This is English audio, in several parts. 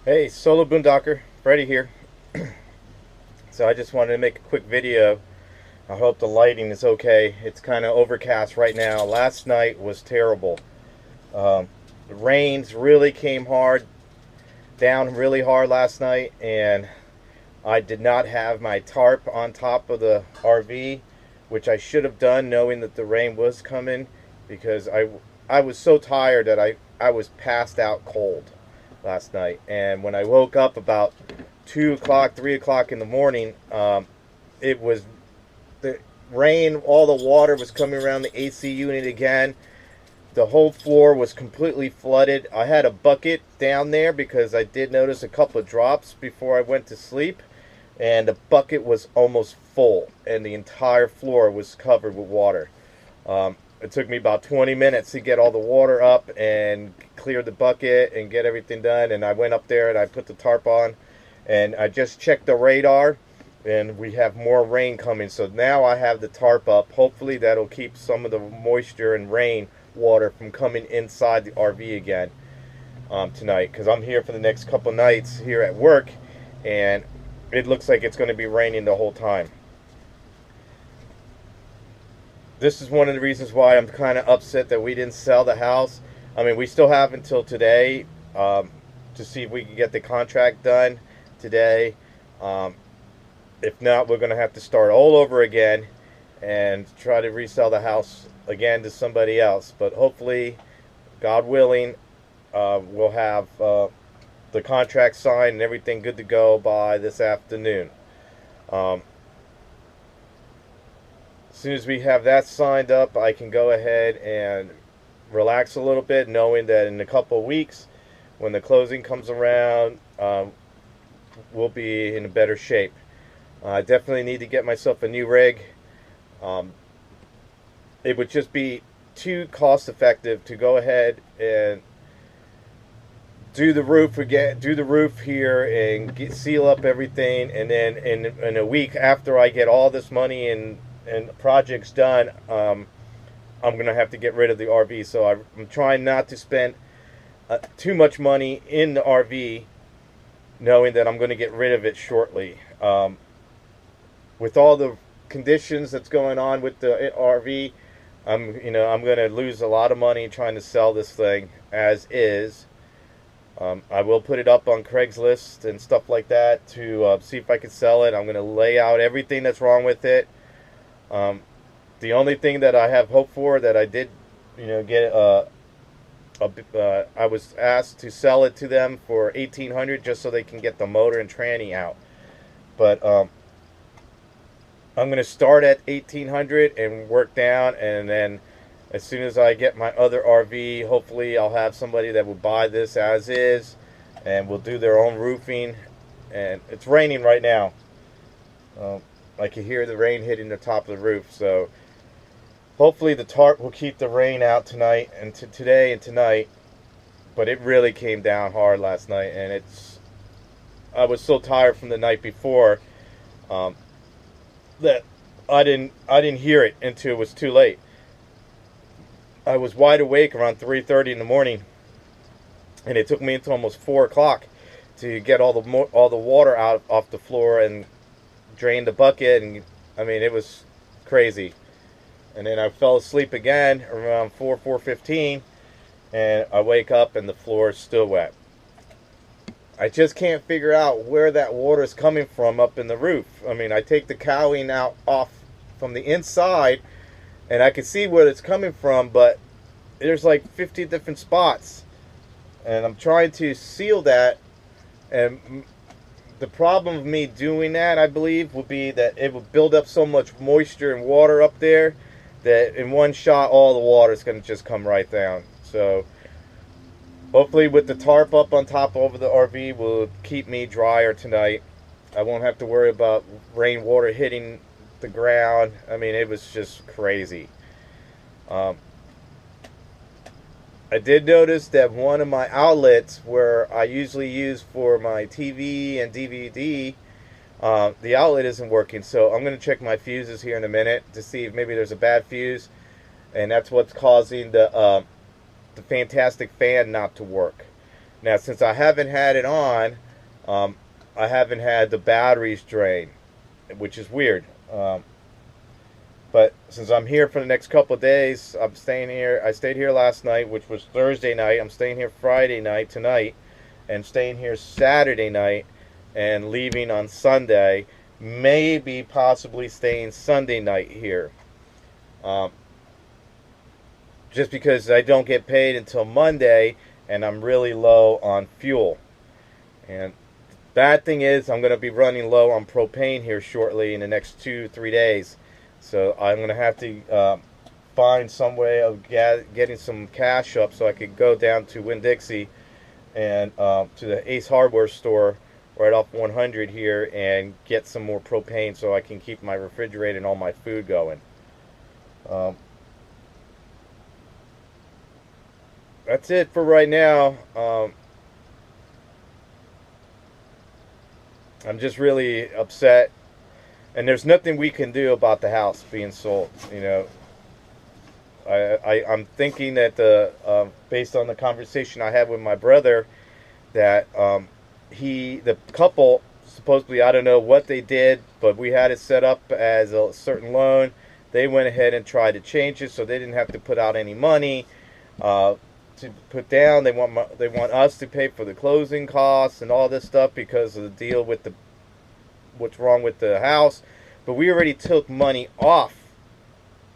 Hey, solo Boondocker, Freddy here. So I just wanted to make a quick video. I hope the lighting is okay. It's kind of overcast right now. Last night was terrible. The rains really came down really hard last night, and I did not have my tarp on top of the RV, which I should have done knowing that the rain was coming, because I was so tired that I was passed out cold last night. And when I woke up about 2 o'clock, 3 o'clock in the morning, it was the rain, all the water was coming around the AC unit again. The whole floor was completely flooded. I had a bucket down there because I did notice a couple of drops before I went to sleep, and the bucket was almost full, and the entire floor was covered with water. It took me about 20 minutes to get all the water up and clear the bucket and get everything done. And I went up there and I put the tarp on, and I just checked the radar, and we have more rain coming. So now I have the tarp up. Hopefully that'll keep some of the moisture and rain water from coming inside the RV again tonight, because I'm here for the next couple nights here at work, and it looks like it's going to be raining the whole time. This is one of the reasons why I'm kind of upset that we didn't sell the house. I mean, we still have until today to see if we can get the contract done today. If not, we're going to have to start all over again and try to resell the house again to somebody else. But hopefully, God willing, we'll have the contract signed and everything good to go by this afternoon. As soon as we have that signed up, I can go ahead and relax a little bit, knowing that in a couple of weeks, when the closing comes around, we'll be in a better shape. I definitely need to get myself a new rig. It would just be too cost effective to go ahead and do the roof here and seal up everything, and then in a week after I get all this money and projects done, I'm gonna have to get rid of the RV. So I'm trying not to spend too much money in the RV, knowing that I'm going to get rid of it shortly. With all the conditions that's going on with the RV, I'm going to lose a lot of money trying to sell this thing as is. I will put it up on Craigslist and stuff like that to see if I can sell it. I'm going to lay out everything that's wrong with it. The only thing that I have hope for, that I did, get I was asked to sell it to them for $1,800 just so they can get the motor and tranny out. But I'm going to start at $1,800 and work down, and then as soon as I get my other RV, hopefully I'll have somebody that will buy this as is and will do their own roofing. And it's raining right now. I can hear the rain hitting the top of the roof, so hopefully the tarp will keep the rain out tonight and today and tonight. But it really came down hard last night, and I was so tired from the night before that I didn't hear it until it was too late. I was wide awake around 3:30 in the morning, and it took me until almost 4 o'clock to get all the water out off the floor and drain the bucket. And I mean, it was crazy. And then I fell asleep again around 4:15, and I wake up and the floor is still wet. I just can't figure out where that water is coming from up in the roof. I mean, I take the cowling off from the inside, and I can see where it's coming from, but there's like 50 different spots, and I'm trying to seal that. And the problem of me doing that, I believe, would be that it would build up so much moisture and water up there that in one shot all the water is going to just come right down. So hopefully with the tarp up on top over the RV will keep me drier tonight. I won't have to worry about rainwater hitting the ground. I mean, it was just crazy. I did notice that one of my outlets where I usually use for my TV and DVD, the outlet isn't working. So I'm going to check my fuses here in a minute to see if maybe there's a bad fuse, and that's what's causing the fantastic fan not to work. Now, since I haven't had it on, I haven't had the batteries drain, which is weird. But since I'm here for the next couple of days, I'm staying here. I stayed here last night, which was Thursday night. I'm staying here Friday night tonight, and staying here Saturday night, and leaving on Sunday. Maybe possibly staying Sunday night here. Just because I don't get paid until Monday, and I'm really low on fuel. And bad thing is, I'm going to be running low on propane here shortly in the next 2-3 days. So I'm going to have to find some way of getting some cash up so I could go down to Winn-Dixie and to the Ace Hardware store right off 100 here and get some more propane so I can keep my refrigerator and all my food going. That's it for right now. I'm just really upset, and there's nothing we can do about the house being sold. You know, I'm thinking that based on the conversation I had with my brother, that the couple, supposedly, I don't know what they did, but we had it set up as a certain loan. They went ahead and tried to change it so they didn't have to put out any money to put down. They want us to pay for the closing costs and all this stuff because of the deal with what's wrong with the house. But we already took money off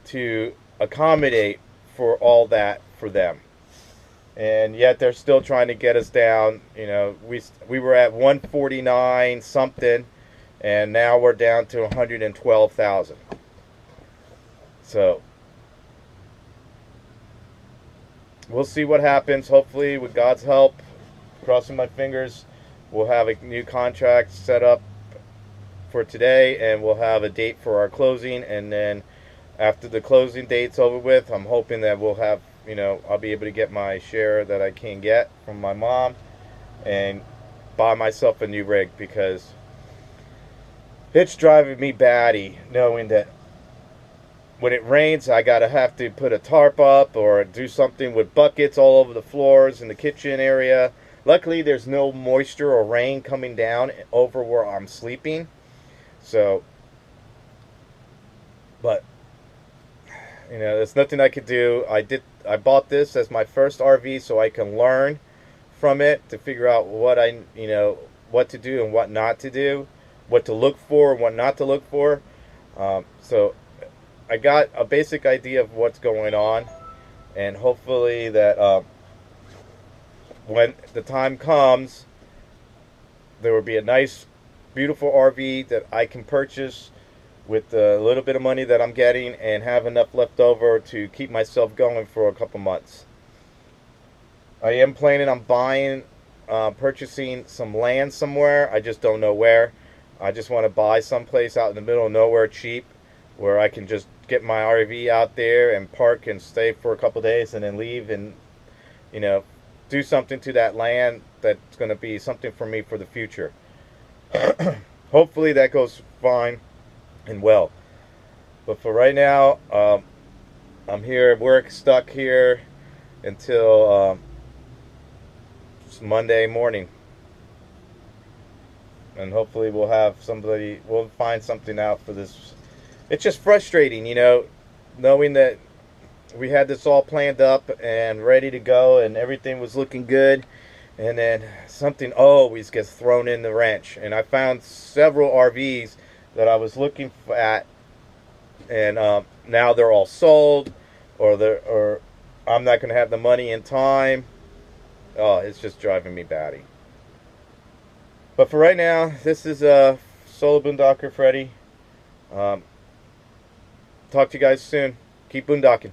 to accommodate for all that for them, and yet they're still trying to get us down. You know, we were at 149 something, and now we're down to 112,000. So we'll see what happens. Hopefully, with God's help, crossing my fingers, we'll have a new contract set up for today, and we'll have a date for our closing. And then after the closing date's over with, I'm hoping that we'll have, you know, I'll be able to get my share that I can get from my mom and buy myself a new rig, because it's driving me batty knowing that when it rains, I gotta have to put a tarp up or do something with buckets all over the floors in the kitchen area. Luckily, there's no moisture or rain coming down over where I'm sleeping. So, but you know, there's nothing I could do. I bought this as my first RV so I can learn from it to figure out what what to do and what not to do, what to look for and what not to look for. So I got a basic idea of what's going on, and hopefully that when the time comes, there will be a nice, beautiful RV that I can purchase with a little bit of money that I'm getting and have enough left over to keep myself going for a couple months. I am planning on purchasing some land somewhere. I just don't know where. I just want to buy someplace out in the middle of nowhere cheap, where I can just get my RV out there and park and stay for a couple days and then leave, and you know, do something to that land that's going to be something for me for the future. Hopefully that goes fine and well. But for right now, I'm here at work, stuck here until Monday morning, and hopefully we'll find something out for this. It's just frustrating, you know, knowing that we had this all planned up and ready to go and everything was looking good, and then something always gets thrown in the wrench. And I found several RVs that I was looking at, and now they're all sold, or I'm not going to have the money in time. Oh, it's just driving me batty. But for right now, this is Solo Boondocker Freddy. Talk to you guys soon. Keep boondocking.